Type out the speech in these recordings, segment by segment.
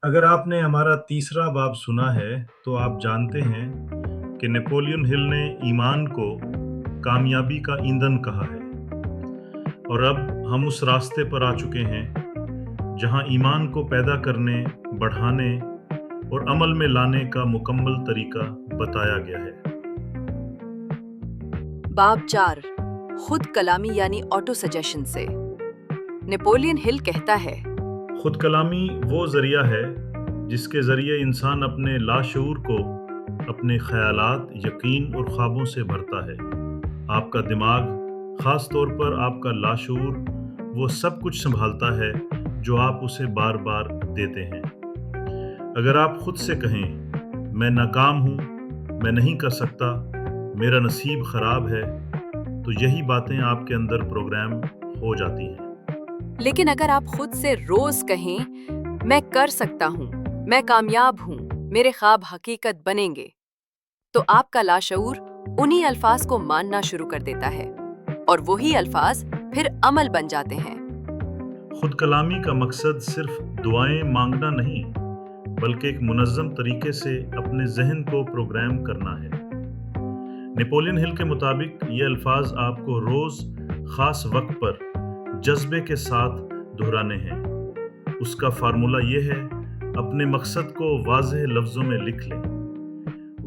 अगर आपने हमारा तीसरा बाब सुना है, तो आप जानते हैं कि नेपोलियन हिल ने ईमान को कामयाबी का ईंधन कहा है और अब हम उस रास्ते पर आ चुके हैं जहां ईमान को पैदा करने, बढ़ाने और अमल में लाने का मुकम्मल तरीका बताया गया है। बाब 4 खुद कलामी यानी ऑटो सजेशन से नेपोलियन हिल कहता है, खुद कलामी वो जरिया है जिसके जरिए इंसान अपने लाशऊर को अपने ख्यालात, यकीन और ख्वाबों से भरता है। आपका दिमाग, ख़ास तौर पर आपका लाशऊर, वो सब कुछ संभालता है जो आप उसे बार बार देते हैं। अगर आप खुद से कहें, मैं नाकाम हूँ, मैं नहीं कर सकता, मेरा नसीब ख़राब है, तो यही बातें आपके अंदर प्रोग्राम हो जाती हैं। लेकिन अगर आप खुद से रोज कहें, मैं कर सकता हूँ, मैं कामयाब हूँ, मेरे ख्वाब हकीकत बनेंगे, तो आपका लाशऊर उन्हीं अल्फाज को मानना शुरू कर देता है और वही अल्फाज फिर अमल बन जाते हैं। खुद कलामी का मकसद सिर्फ दुआएं मांगना नहीं, बल्कि एक मुनज़्ज़म तरीके से अपने जहन को प्रोग्राम करना है। नेपोलियन हिल के मुताबिक ये अल्फाज आपको रोज़ ख़ास वक्त पर जज्बे के साथ दोहराने हैं। उसका फार्मूला ये है, अपने मकसद को वाज़ेह लफ्ज़ों में लिख लें।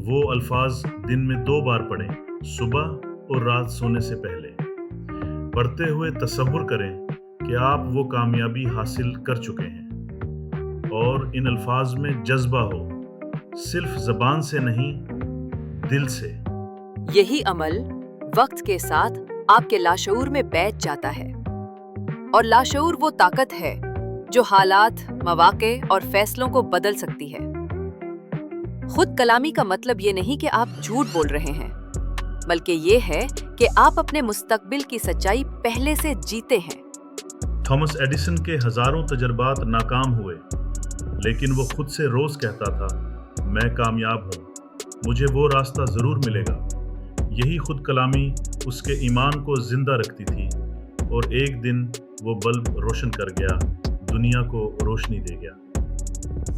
वो अल्फाज दिन में 2 बार पढ़ें, सुबह और रात सोने से पहले। पढ़ते हुए तसव्वुर करें कि आप वो कामयाबी हासिल कर चुके हैं और इन अल्फाज में जज्बा हो, सिर्फ ज़बान से नहीं, दिल से। यही अमल वक्त के साथ आपके लाशऊर में बैठ जाता है और लाशऊर वो ताकत है जो हालात, मौके और फैसलों को बदल सकती है। खुद कलामी का मतलब ये नहीं कि आप झूठ बोल रहे हैं, बल्कि ये है कि आप अपने मुस्तकबिल की सच्चाई पहले से जीते हैं। थॉमस एडिसन के हजारों तजर्बात नाकाम हुए, लेकिन वो खुद से रोज कहता था, मैं कामयाब हूँ, मुझे वो रास्ता जरूर मिलेगा। यही खुद कलामी उसके ईमान को जिंदा रखती थी और एक दिन वो बल्ब रोशन कर गया, दुनिया को रोशनी दे गया।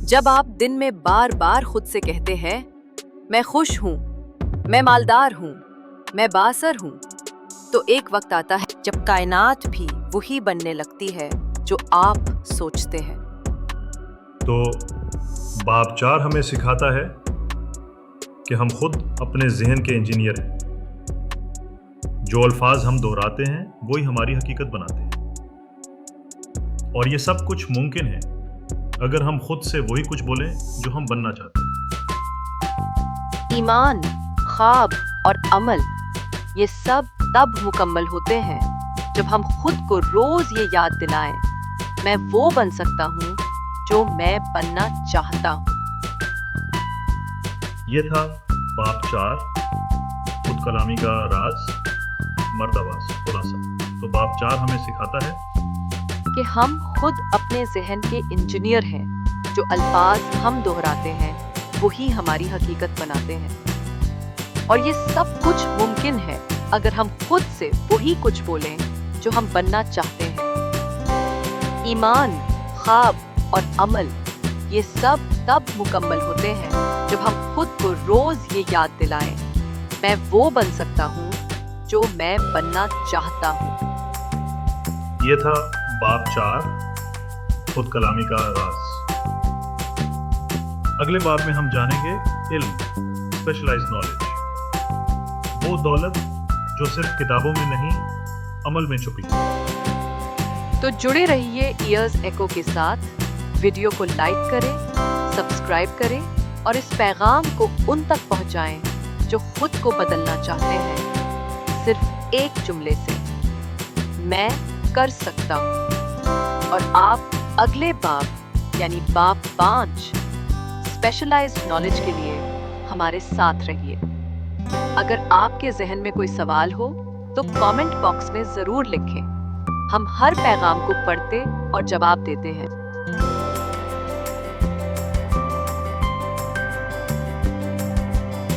जब आप दिन में बार बार खुद से कहते हैं, मैं खुश हूँ, मैं मालदार हूँ, मैं बासर हूँ, तो एक वक्त आता है जब कायनात भी वही बनने लगती है जो आप सोचते हैं। तो बाब 4 हमें सिखाता है कि हम खुद अपने जहन के इंजीनियर हैं। जो अल्फाज हम दोहराते हैं वही हमारी हकीकत बनाते हैं, और ये सब कुछ मुमकिन है अगर हम खुद से वही कुछ बोलें जो हम बनना चाहते हैं। ईमान, ख्वाब और अमल, ये सब तब मुकम्मल होते हैं जब हम खुद को रोज ये याद दिलाएं, मैं वो बन सकता हूँ जो मैं बनना चाहता हूँ। ये था बाब 4 खुद कलामी का राज, मर्दाबाज खुलासा। तो बाब 4 हमें सिखाता है कि हम खुद अपने जहन के इंजीनियर हैं। जो अल्फाज हम दोहराते हैं वही हमारी हकीकत बनाते हैं, और ये सब कुछ मुमकिन है अगर हम खुद से वही कुछ बोलें जो हम बनना चाहते हैं। ईमान, ख्वाब और अमल, ये सब तब मुकम्मल होते हैं जब हम खुद को रोज ये याद दिलाएं, मैं वो बन सकता हूँ जो मैं बनना चाहता हूँ। ये था बाब 4 खुद कलामी का राज। अगले बाब में हम जानेंगे इल्म, स्पेशलाइज्ड नॉलेज, वो दौलत जो सिर्फ किताबों में नहीं, अमल में छुपी है। तो जुड़े रहिए ईयर्स एको के साथ। वीडियो को लाइक करें, सब्सक्राइब करें और इस पैगाम को उन तक पहुंचाएं जो खुद को बदलना चाहते हैं, सिर्फ एक जुमले से, मैं कर सकता हूँ। और आप अगले बाब यानी बाब 5 स्पेशलाइज्ड नॉलेज के लिए हमारे साथ रहिए। अगर आपके जहन में कोई सवाल हो तो कमेंट बॉक्स में जरूर लिखें। हम हर पैगाम को पढ़ते और जवाब देते हैं।